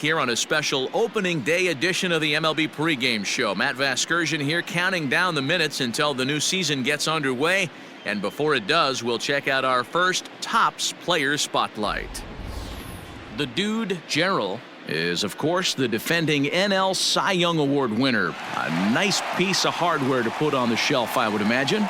Here on a special opening day edition of the MLB pregame show. Matt Vasgersian here counting down the minutes until the new season gets underway. And before it does, we'll check out our first Topps Player Spotlight. The dude, Gerald, is, of course, the defending NL Cy Young Award winner. A nice piece of hardware to put on the shelf, I would imagine.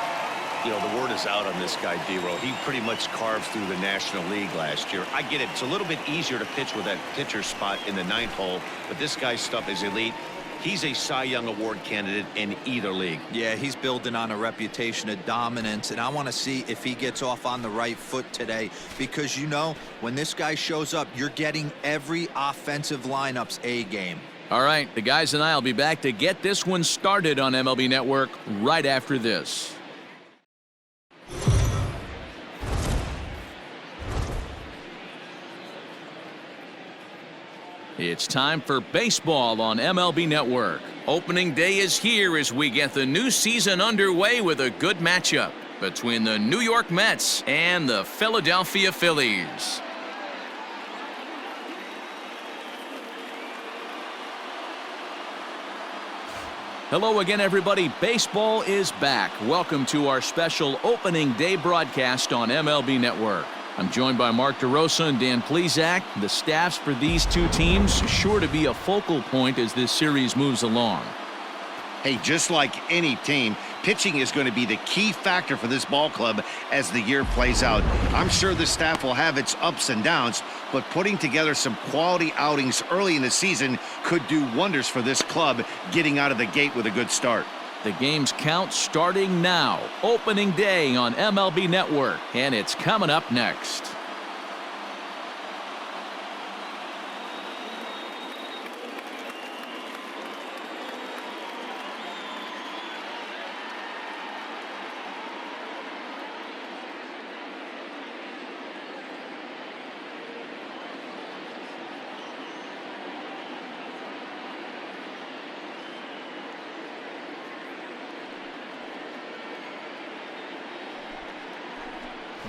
You know, the word is out on this guy, D-Row. He pretty much carved through the National League last year. I get it. It's a little bit easier to pitch with that pitcher spot in the ninth hole, but this guy's stuff is elite. He's a Cy Young Award candidate in either league. Yeah, he's building on a reputation of dominance, and I want to see if he gets off on the right foot today, because, you know, when this guy shows up, you're getting every offensive lineup's A game. All right, the guys and I will be back to get this one started on MLB Network right after this. It's time for baseball on MLB Network. Opening day is here as we get the new season underway with a good matchup between the New York Mets and the Philadelphia Phillies. Hello again, everybody. Baseball is back. Welcome to our special opening day broadcast on MLB Network. I'm joined by Mark DeRosa and Dan Plesac. The staffs for these two teams sure to be a focal point as this series moves along. Hey, just like any team, pitching is going to be the key factor for this ball club as the year plays out. I'm sure the staff will have its ups and downs, but putting together some quality outings early in the season could do wonders for this club getting out of the gate with a good start. The game's count starting now. Opening day on MLB Network, and it's coming up next.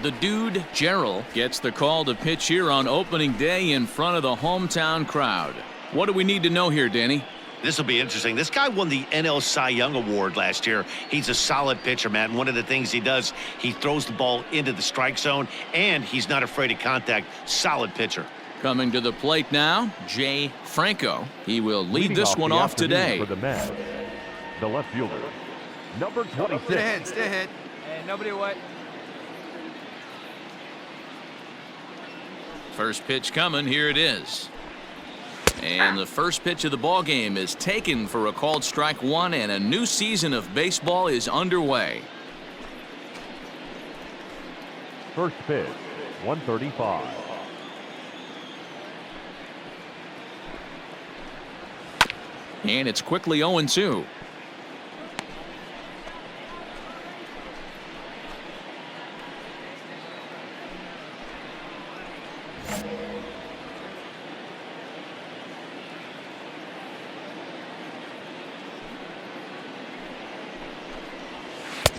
The dude, Gerald, gets the call to pitch here on opening day in front of the hometown crowd. What do we need to know here, Danny? This will be interesting. This guy won the NL Cy Young Award last year. He's a solid pitcher, man. And one of the things he does, he throws the ball into the strike zone, and he's not afraid of contact. Solid pitcher. Coming to the plate now, Jay Franco. He will lead this one off today. For the Mets, the left fielder, number 26. Stay ahead. And nobody what? First pitch coming, here it is. And the first pitch of the ball game is taken for a called strike one, and a new season of baseball is underway. First pitch, 135. And it's quickly 0-2.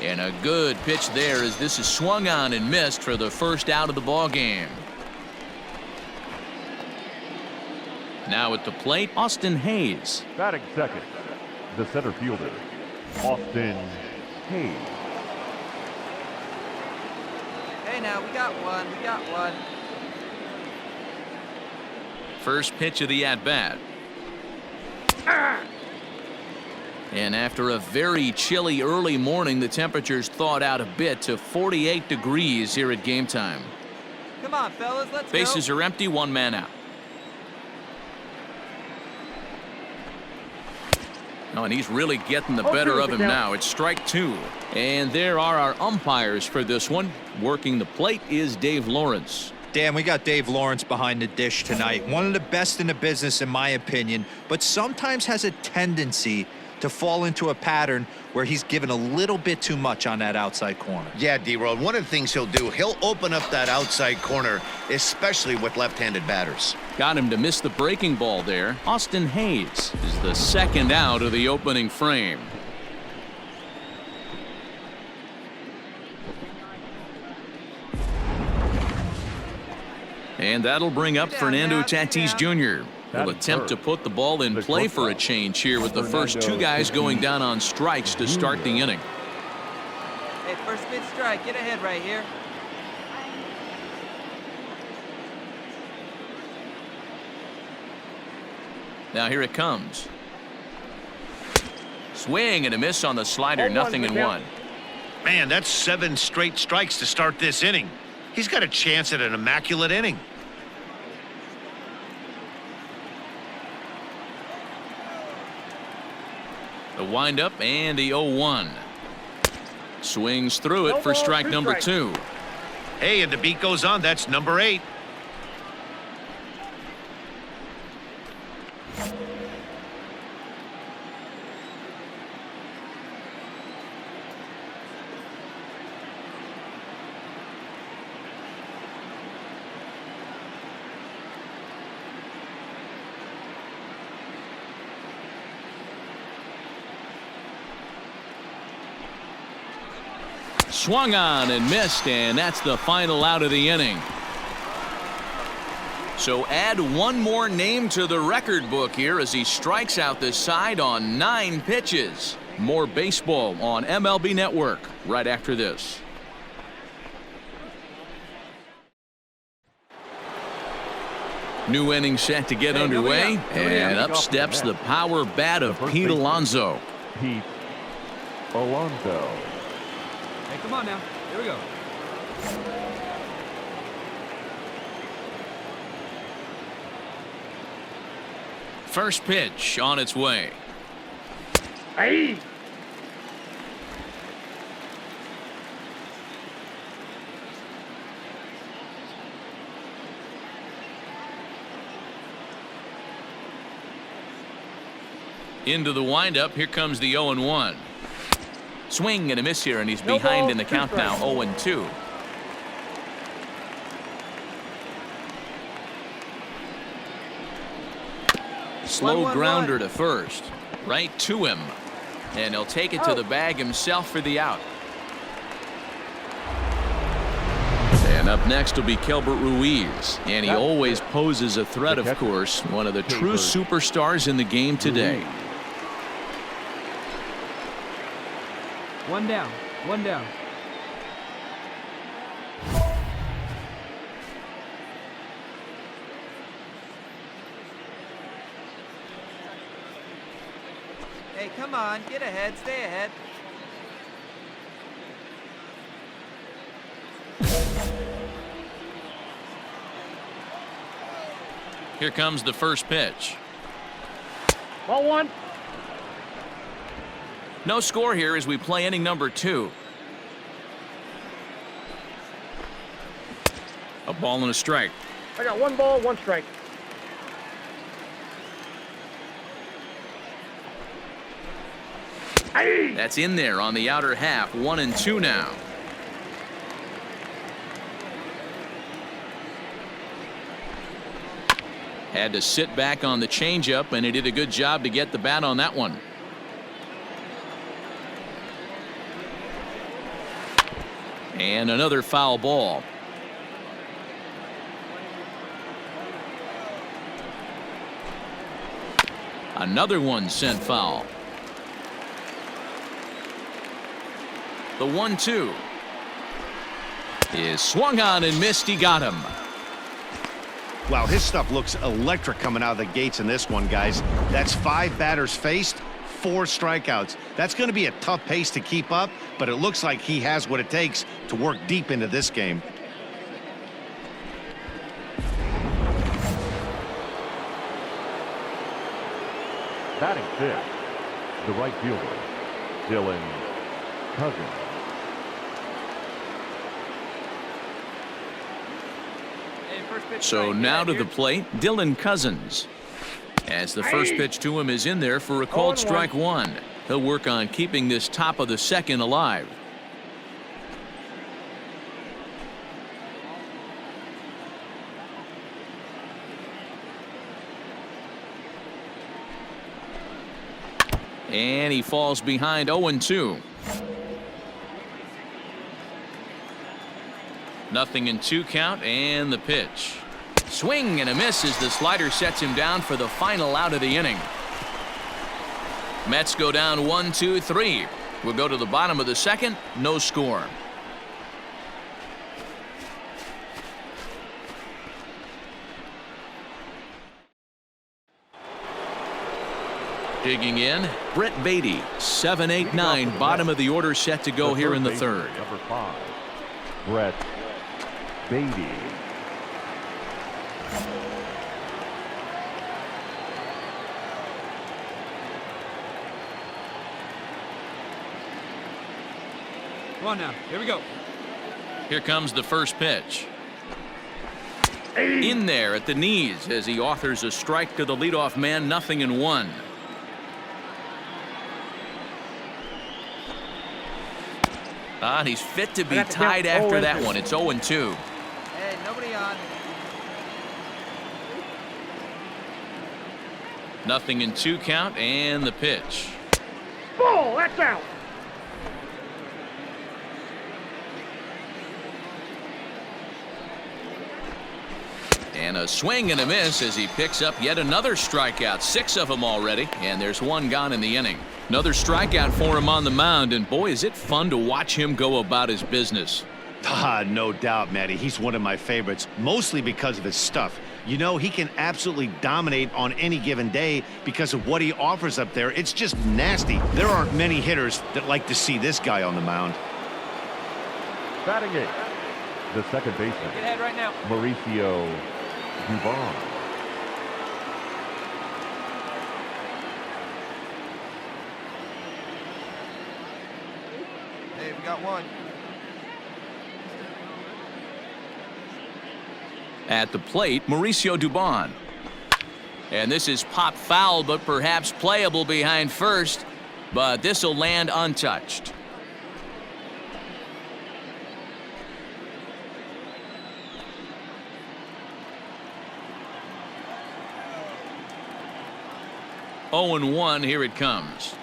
And a good pitch there as this is swung on and missed for the first out of the ball game. Now at the plate, Austin Hayes. Batting second, the center fielder, Austin Hayes. Hey, now we got one. First pitch of the at-bat. And after a very chilly early morning, the temperatures thawed out a bit to 48 degrees here at game time. Come on, fellas, let's go. Bases are empty, one man out. Oh, and he's really getting the better of him now. It's strike two. And there are our umpires for this one. Working the plate is Dave Lawrence. Dan, we got Dave Lawrence behind the dish tonight. One of the best in the business, in my opinion, but sometimes has a tendency to fall into a pattern where he's given a little bit too much on that outside corner. Yeah, D-Road, one of the things he'll do, he'll open up that outside corner, especially with left-handed batters. Got him to miss the breaking ball there. Austin Hayes is the second out of the opening frame. And that'll bring up Fernando Tatis Jr. Will attempt to put the ball in play for a change here with the first two guys going down on strikes to start the inning. Hey, first pitch strike. Get ahead right here. Now here it comes. Swing and a miss on the slider, 0-1. Man, that's 7 straight strikes to start this inning. He's got a chance at an immaculate inning. The windup and the 0-1. Swings through it for strike number 2. Hey, and the beat goes on. That's number 8. Swung on and missed, and that's the final out of the inning. So add one more name to the record book here as he strikes out this side on 9 pitches. More baseball on MLB Network right after this. New inning set to get underway, and up steps the power bat of Pete Alonso. Pete Alonso. Hey, come on now. Here we go. First pitch on its way. Hey! Into the windup. Here comes the 0-1. Swing and a miss here, and he's behind in the count now, 0-2. Slow grounder to first. Right to him. And he'll take it to the bag himself for the out. And up next will be Kelbert Ruiz. And he always poses a threat, of course. One of the true superstars in the game today. One down. One down. Hey, come on. Get ahead. Stay ahead. Here comes the first pitch. Ball 1. No score here as we play inning number 2. A ball and a strike. I got 1 ball, 1 strike. Hey! That's in there on the outer half. 1-2 now. Had to sit back on the changeup, and he did a good job to get the bat on that one. And another foul ball. Another one sent foul. The 1-2 is swung on and missed. He got him. Wow, his stuff looks electric coming out of the gates in this one, guys. That's 5 batters faced, 4 strikeouts. That's going to be a tough pace to keep up, but it looks like he has what it takes to work deep into this game. Batting 5th, the right fielder, Dylan Cousins. So now to the plate, Dylan Cousins. As the first pitch to him is in there for a called strike 1. He'll work on keeping this top of the second alive. And he falls behind 0-2. 0-2 count, and the pitch. Swing and a miss as the slider sets him down for the final out of the inning. Mets go down 1-2-3. We'll go to the bottom of the second. No score. Digging in, Brett Beatty, 7-8-9, bottom of the order set to go here in the third. Number 5, Brett Beatty. Come on now. Here we go. Here comes the first pitch. In there at the knees as he authors a strike to the leadoff man, 0-1. And he's fit to be tied after that one. It's 0-2. Hey, nobody on. 0-2 count and the pitch. Ball, that's out. And a swing and a miss as he picks up yet another strikeout. 6 of them already, and there's 1 gone in the inning. Another strikeout for him on the mound, and boy, is it fun to watch him go about his business. No doubt, Matty. He's one of my favorites, mostly because of his stuff. You know, he can absolutely dominate on any given day because of what he offers up there. It's just nasty. There aren't many hitters that like to see this guy on the mound. Batting 8, the second baseman, Get ahead right now. Mauricio Dubon. Hey, we got one. At the plate, Mauricio Dubon. And this is pop foul, but perhaps playable behind first. But this will land untouched. Oh and 1, here it comes.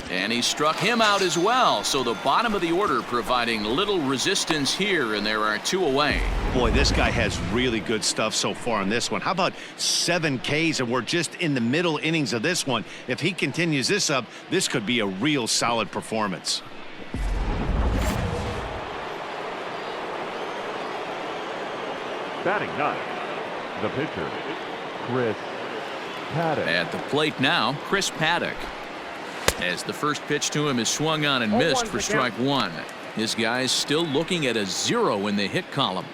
And he struck him out as well. So the bottom of the order providing little resistance here, and there are 2 away. Boy, this guy has really good stuff so far on this one. How about 7 Ks, and we're just in the middle innings of this one. If he continues this up, this could be a real solid performance. Batting 9, the pitcher, Chris Paddack. At the plate now, Chris Paddack. As the first pitch to him is swung on and missed for strike 1. His guy's still looking at a 0 in the hit column.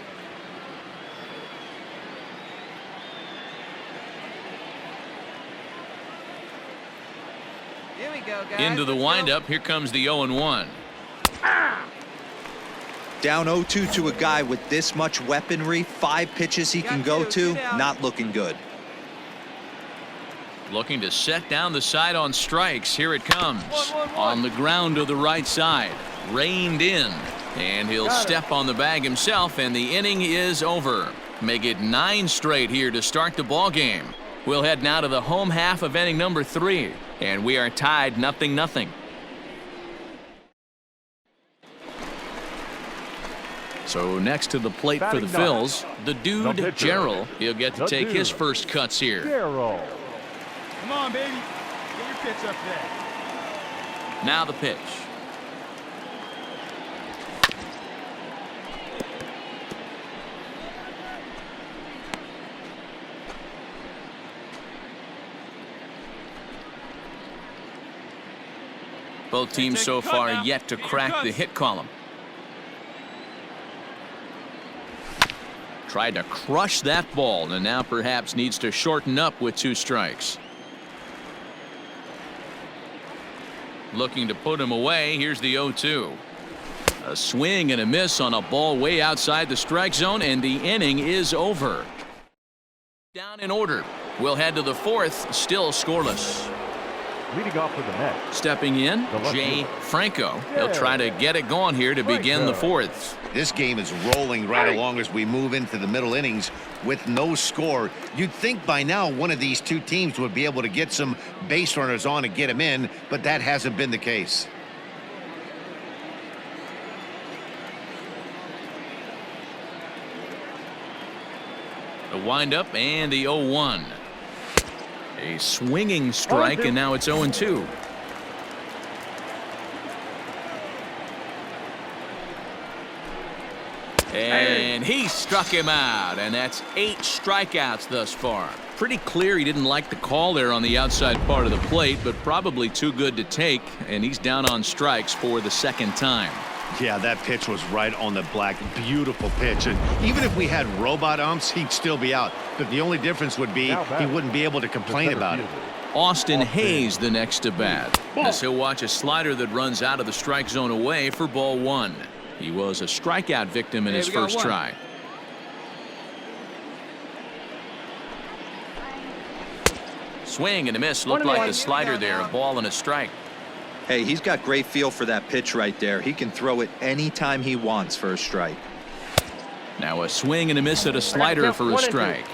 Here we go, guys. Into the Let's windup. Here comes the 0-1. Down 0-2 to a guy with this much weaponry, 5 pitches he can go to, not looking good. Looking to set down the side on strikes. Here it comes. On the ground to the right side. Reined in. And he'll step on the bag himself, and the inning is over. Make it 9 straight here to start the ball game. We'll head now to the home half of inning number 3. And we are tied 0-0. So next to the plate for the Phils, the dude, Gerald. He'll get to take his first cuts here. Gerald. Come on, baby. Get your pitch up there. Now the pitch. Both teams so far yet to crack the hit column. Tried to crush that ball, and now perhaps needs to shorten up with 2 strikes. Looking to put him away. Here's the 0-2. A swing and a miss on a ball way outside the strike zone, and the inning is over. Down in order. We'll head to the 4th, still scoreless. Leading off for the Mets. Stepping in, Jay Franco. He'll try to get it going here to begin the fourth. This game is rolling right along as we move into the middle innings with no score. You'd think by now one of these two teams would be able to get some base runners on and get them in, but that hasn't been the case. The windup and the 0-1. A swinging strike, and now it's 0-2. And he struck him out, and that's 8 strikeouts thus far. Pretty clear he didn't like the call there on the outside part of the plate, but probably too good to take, and he's down on strikes for the second time. Yeah, that pitch was right on the black. Beautiful pitch. And even if we had robot umps, he'd still be out. But the only difference would be he wouldn't be able to complain about it. Austin Hayes the next to bat, as he'll watch a slider that runs out of the strike zone away for ball 1. He was a strikeout victim in his first try. Swing and a miss. Looked like the slider there. A ball and a strike. Hey, he's got great feel for that pitch right there. He can throw it anytime he wants for a strike. Now a swing and a miss at a slider for a strike.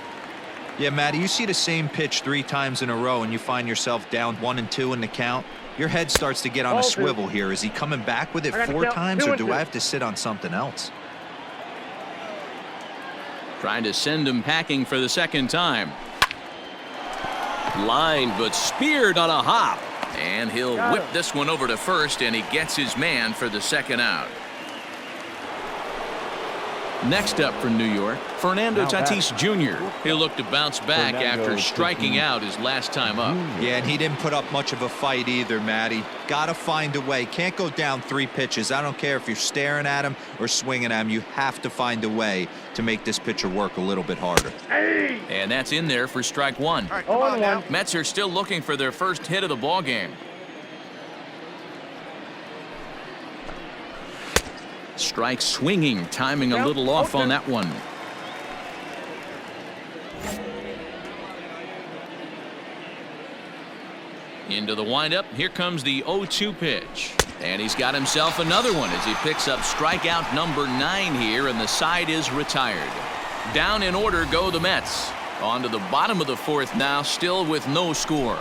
Yeah, Matty, you see the same pitch 3 times in a row and you find yourself down 1-2 in the count. Your head starts to get on a swivel here. Is he coming back with it 4 times, or do I have to sit on something else? Trying to send him packing for the second time. Line, but speared on a hop. And he'll whip this one over to first, and he gets his man for the second out. Next up for New York, Fernando Tatis Jr. He'll look to bounce back after striking out his last time up. Yeah, and he didn't put up much of a fight either, Matty. Gotta find a way. Can't go down 3 pitches. I don't care if you're staring at him or swinging at him. You have to find a way to make this pitcher work a little bit harder. And that's in there for strike 1. All right, come on now. Mets are still looking for their first hit of the ball game. Strike swinging, timing a little off on that one. Into the windup. Here comes the 0-2 pitch. And he's got himself another one as he picks up strikeout number 9 here, and the side is retired. Down in order go the Mets. On to the bottom of the 4th now, still with no score.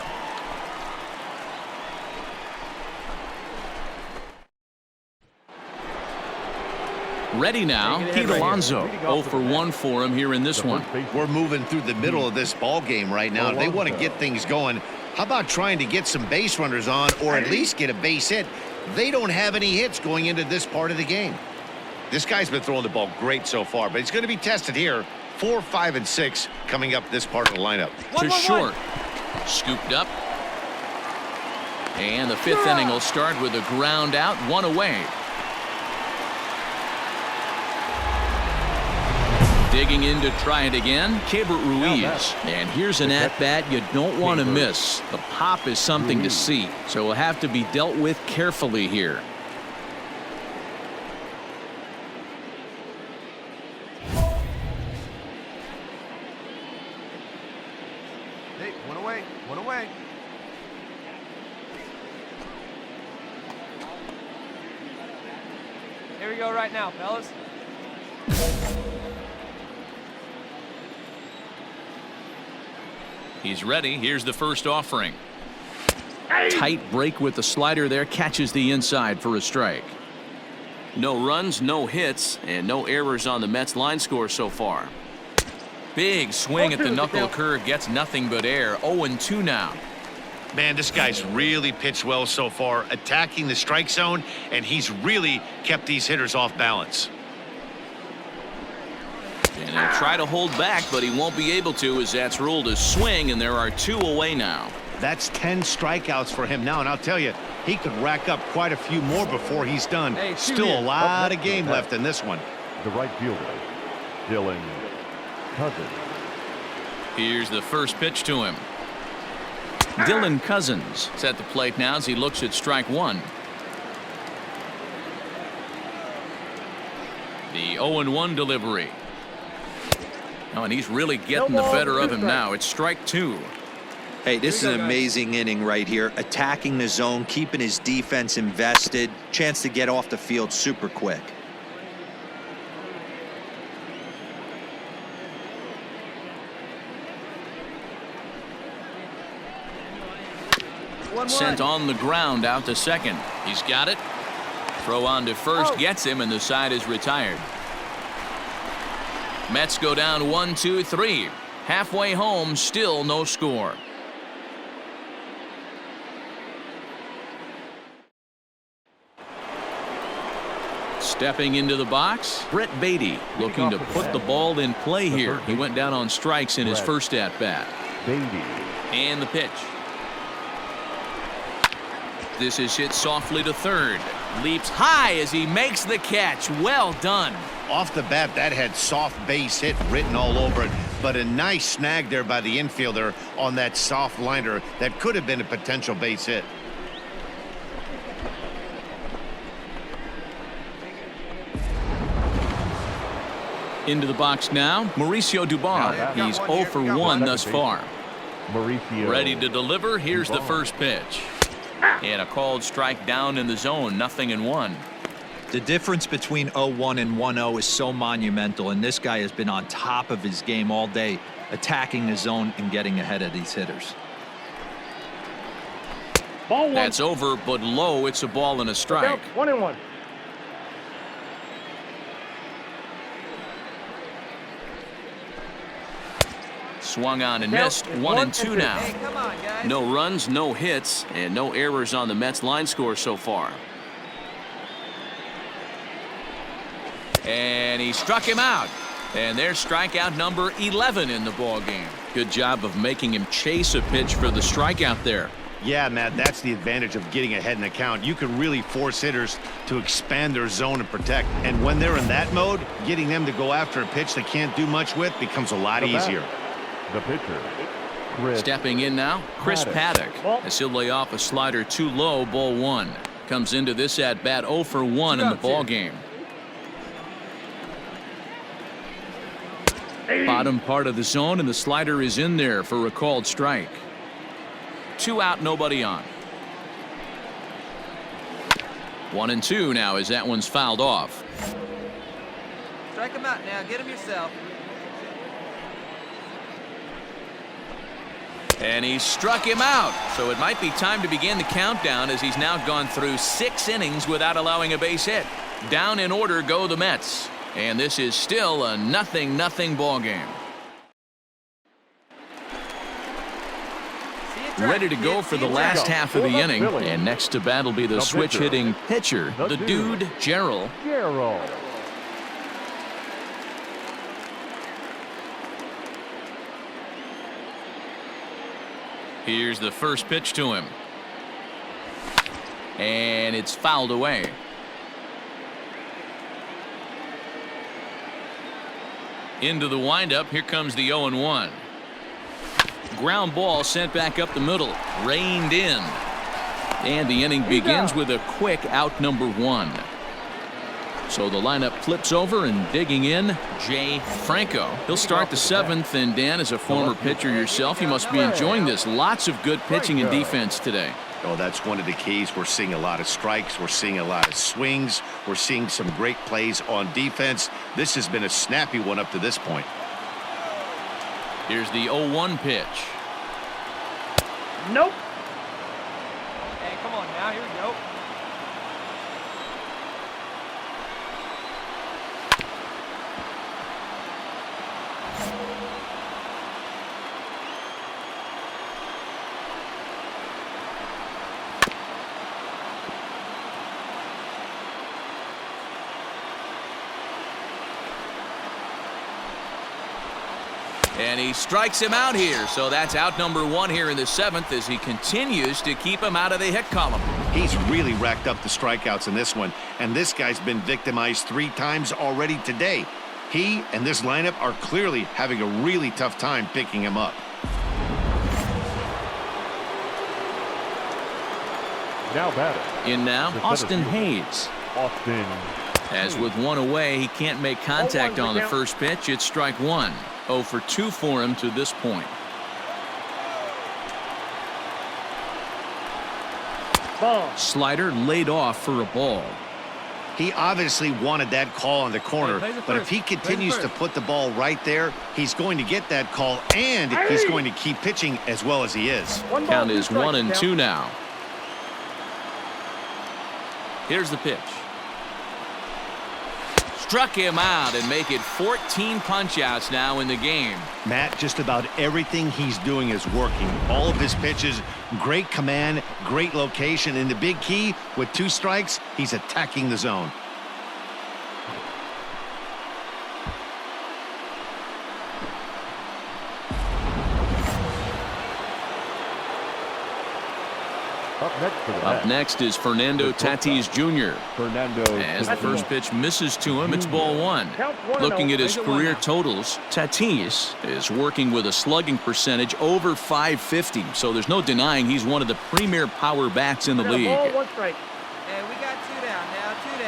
Ready now, Pete Alonso. 0 for 1 for him here in this one. We're moving through the middle of this ball game right now. If they want to get things going, how about trying to get some base runners on, or at least get a base hit? They don't have any hits going into this part of the game. This guy's been throwing the ball great so far, but he's going to be tested here. 4, 5, and 6 coming up this part of the lineup. To short. Scooped up. And the 5th inning will start with a ground out, 1 away. Digging in to try it again, Keibert Ruiz. And here's an at-bat you don't want to miss. The pop is something to see, so will have to be dealt with carefully here. Hey, one away, one away. Here we go right now, fellas. He's ready. Here's the first offering. Tight break with the slider there, catches the inside for a strike. No runs, no hits, and no errors on the Mets line score so far. Big swing at the knuckle curve, gets nothing but air. 0-2 now. Man, this guy's really pitched well so far, attacking the strike zone, and he's really kept these hitters off balance. And he'll try to hold back, but he won't be able to, as that's ruled a swing, and there are 2 away now. That's 10 strikeouts for him now, and I'll tell you, he could rack up quite a few more before he's done. Still a lot of game left in this one. The right fielder, Dylan Cousins. Here's the first pitch to him. Dylan Cousins is at the plate now as he looks at strike 1. The 0-1 delivery. Oh, and he's really getting the better of him now. It's strike 2. Hey, this is an amazing inning right here. Attacking the zone, keeping his defense invested. Chance to get off the field super quick. Sent on the ground out to second. He's got it. Throw on to first gets him, and the side is retired. Mets go down 1-2-3. Halfway home, still no score. Stepping into the box, Brett Beatty looking to put the ball in play here. He went down on strikes in his first at-bat. And the pitch. This is hit softly to third. Leaps high as he makes the catch. Well done. Off the bat, that had soft base hit written all over it, but a nice snag there by the infielder on that soft liner that could have been a potential base hit. Into the box now, Mauricio Dubon. He's 0 for 1 thus far. Ready to deliver. Here's the first pitch. And a called strike down in the zone. 0-1. The difference between 0-1 and 1-0 is so monumental, and this guy has been on top of his game all day, attacking the zone and getting ahead of these hitters. That's over, but low. It's a ball and a strike. 1-1. Swung on and missed. 1-2 now. Hey, come on, guys. No runs, no hits, and no errors on the Mets line score so far. And he struck him out. And there's strikeout number 11 in the ball game. Good job of making him chase a pitch for the strikeout there. Yeah, Matt, that's the advantage of getting ahead in the count. You can really force hitters to expand their zone and protect. And when they're in that mode, getting them to go after a pitch they can't do much with becomes a lot easier. The pitcher, Stepping in now, Chris Paddack. As he'll lay off a slider too low, ball 1. Comes into this at bat 0 for 1 in the ball game. Bottom part of the zone, and the slider is in there for a called strike. 2 out, nobody on. 1-2 now as that one's fouled off. Strike him out now. Get him yourself. And he struck him out. So it might be time to begin the countdown as he's now gone through 6 innings without allowing a base hit. Down in order go the Mets. And this is still a 0-0 ball game. Ready to go for the last half of the inning. And next to bat will be the switch hitting pitcher, the dude, Gerald. Here's the first pitch to him. And it's fouled away. Into the windup. Here comes the 0-1. Ground ball sent back up the middle. Reined in. And the inning begins with a quick out number 1. So the lineup flips over, and digging in, Jay Franco. He'll start the 7th, and Dan, as a former pitcher yourself, you must be enjoying this. Lots of good pitching and defense today. Oh, that's one of the keys. We're seeing a lot of strikes. We're seeing a lot of swings. We're seeing some great plays on defense. This has been a snappy one up to this point. Here's the 0-1 pitch. Nope. Hey, come on now. Here we go. And he strikes him out here. So that's out number 1 here in the 7th as he continues to keep him out of the hit column. He's really racked up the strikeouts in this one, and this guy's been victimized 3 times already today. He and this lineup are clearly having a really tough time picking him up. now batting. In now, Austin Hayes. As with 1 away, he can't make contact on the first pitch. It's strike 1. 0 for 2 for him to this point. Slider laid off for a ball. He obviously wanted that call on the corner, but if he continues to put the ball right there, he's going to get that call, and he's going to keep pitching as well as he is. Count is 1-2 now. Here's the pitch. Struck him out and make it 14 punch-outs now in the game. Matt, just about everything he's doing is working. All of his pitches, great command, great location, and the big key, with 2 strikes, he's attacking the zone. Up next is Fernando Tatis Jr. As the first pitch misses to him, it's ball 1. Looking at his career totals, Tatis is working with a slugging percentage over .550, so there's no denying he's one of the premier power bats in the league. Hey, we got 2 down now, 2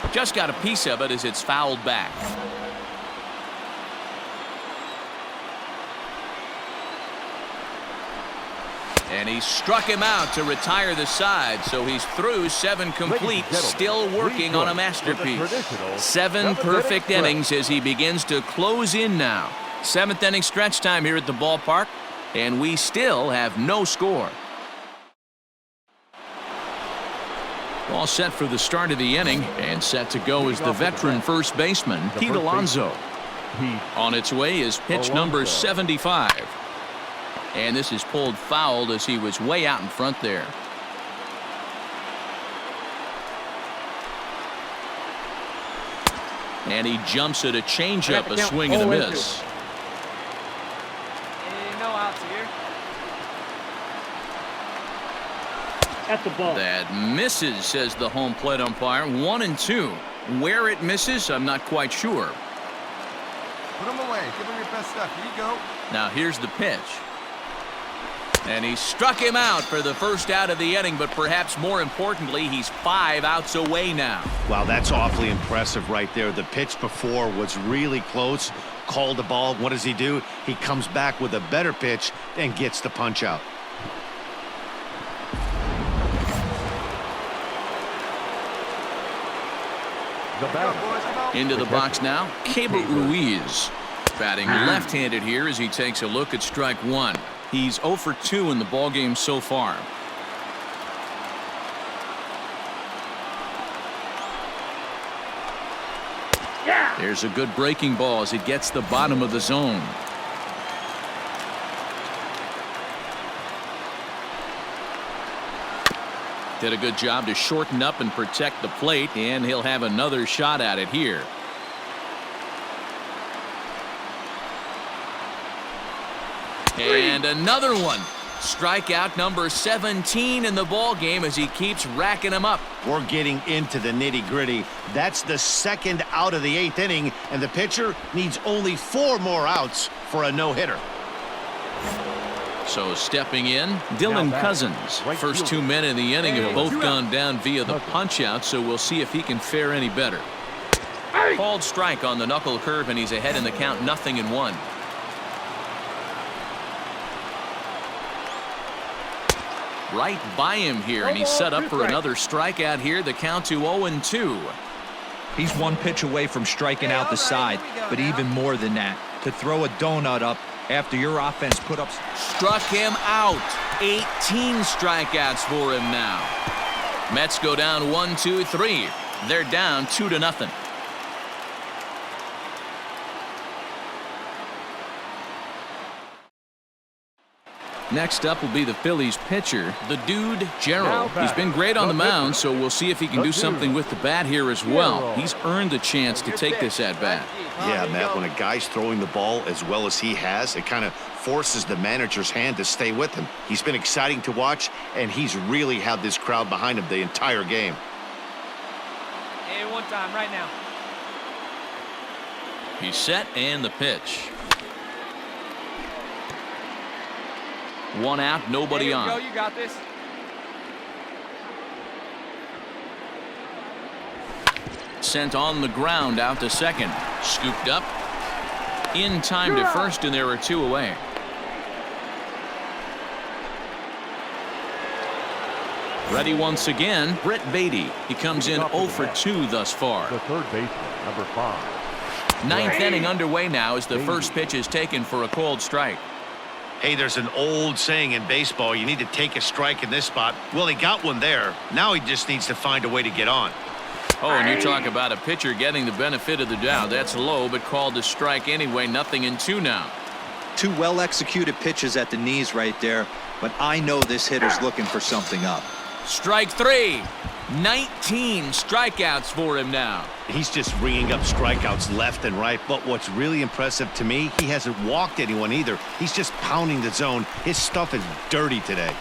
down. Just got a piece of it as it's fouled back. And he struck him out to retire the side, so he's through 7 complete, still working on a masterpiece. 7 perfect innings as he begins to close in now. 7th inning stretch time here at the ballpark, and we still have no score. All set for the start of the inning, and set to go is the veteran first baseman, Pete Alonso. On its way is pitch number 75. And this is pulled foul as he was way out in front there. And he jumps at a changeup, a swing and a miss. No outs here. At the ball. That misses, says the home plate umpire. 1-2. Where it misses, I'm not quite sure. Put him away. Give him your best stuff. Here you go. Now here's the pitch. And he struck him out for the first out of the inning, but perhaps more importantly, he's 5 outs away now. Wow, that's awfully impressive right there. The pitch before was really close. Called the ball. What does he do? He comes back with a better pitch and gets the punch out. Into the box now, Cable Ruiz. Batting left-handed here as he takes a look at strike 1. He's 0 for 2 in the ballgame so far. There's a good breaking ball as it gets the bottom of the zone. Did a good job to shorten up and protect the plate, and he'll have another shot at it here. And another one. Strikeout number 17 in the ball game as he keeps racking them up. We're getting into the nitty-gritty. That's the 2nd out of the 8th inning, and the pitcher needs only 4 more outs for a no-hitter. So stepping in, Dylan Cousins. First 2 men in the inning have both gone down via the punch-out, so we'll see if he can fare any better. Called strike on the knuckle curve, and he's ahead in the count, 0-1. Right by him here, and he's set up for another strikeout here. The count to 0-2. He's 1 pitch away from striking out the side, but even more than that, to throw a donut up after your offense put up. Struck him out. 18 strikeouts for him now. Mets go down 1-2-3. They're down 2-0. Next up will be the Phillies pitcher, the dude, Gerald. He's been great on the mound, so we'll see if he can do something with the bat here as well. He's earned the chance to take this at-bat. Yeah, Matt, when a guy's throwing the ball as well as he has, it kind of forces the manager's hand to stay with him. He's been exciting to watch, and he's really had this crowd behind him the entire game. Hey, 1 time right now. He's set, and the pitch. 1 out, nobody on. Go, you got this. Sent on the ground out to second. Scooped up. In time to first, and there are 2 away. Ready once again, Brett Beatty. He comes in 0 for 2 thus far. The third baseman, number 5. Ninth inning underway now as the first pitch is taken for a cold strike. Hey, there's an old saying in baseball, you need to take a strike in this spot. Well, he got one there. Now he just needs to find a way to get on. Oh, and you talk about a pitcher getting the benefit of the doubt. That's low, but called a strike anyway. Nothing in 2 now. 2 well-executed pitches at the knees right there, but I know this hitter's looking for something up. Strike 3. 19 strikeouts for him now. He's just ringing up strikeouts left and right, but what's really impressive to me, he hasn't walked anyone either. He's just pounding the zone. His stuff is dirty today.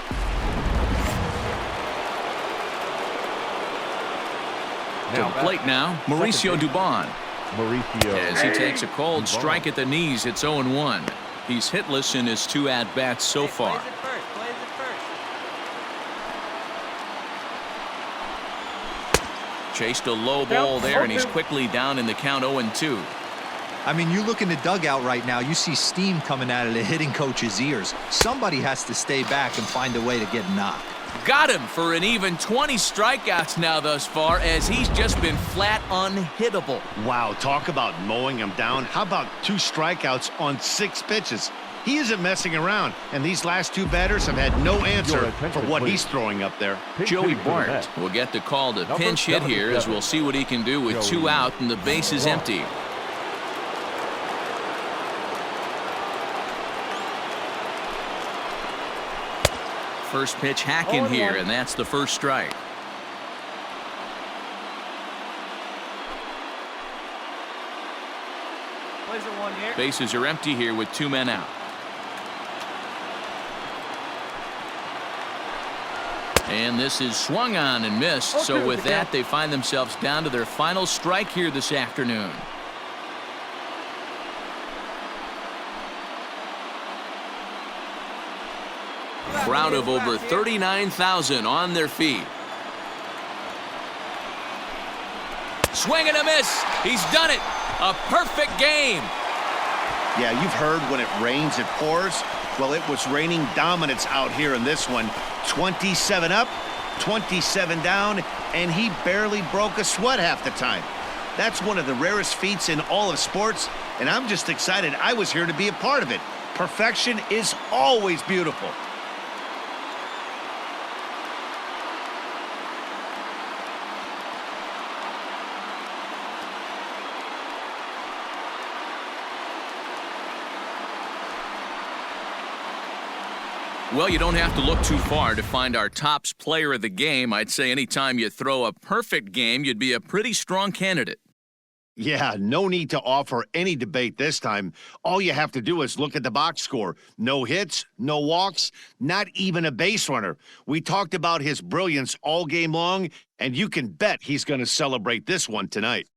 To the plate now, Mauricio Dubon. As he takes a cold strike at the knees, it's 0-1. He's hitless in his 2 at-bats so far. Chased a low ball there, and he's quickly down in the count 0-2. I mean, you look in the dugout right now, you see steam coming out of the hitting coach's ears. Somebody has to stay back and find a way to get knocked. Got him for an even 20 strikeouts now thus far, as he's just been flat unhittable. Wow, talk about mowing him down. How about 2 strikeouts on 6 pitches? He isn't messing around, and these last 2 batters have had no answer for what he's throwing up there. Joey Bart will get the call to pinch hit here, as we'll see what he can do with 2 out and the base is empty. First pitch hack in here, and that's the first strike. Bases are empty here with 2 men out. And this is swung on and missed. So with that, they find themselves down to their final strike here this afternoon. Crowd of over 39,000 on their feet. Swing and a miss. He's done it. A perfect game. Yeah, you've heard when it rains, it pours. Well, it was raining dominance out here in this one. 27 up, 27 down, and he barely broke a sweat half the time. That's one of the rarest feats in all of sports, and I'm just excited I was here to be a part of it. Perfection is always beautiful. Well, you don't have to look too far to find our tops player of the game. I'd say anytime you throw a perfect game, you'd be a pretty strong candidate. Yeah, no need to offer any debate this time. All you have to do is look at the box score. No hits, no walks, not even a base runner. We talked about his brilliance all game long, and you can bet he's going to celebrate this one tonight.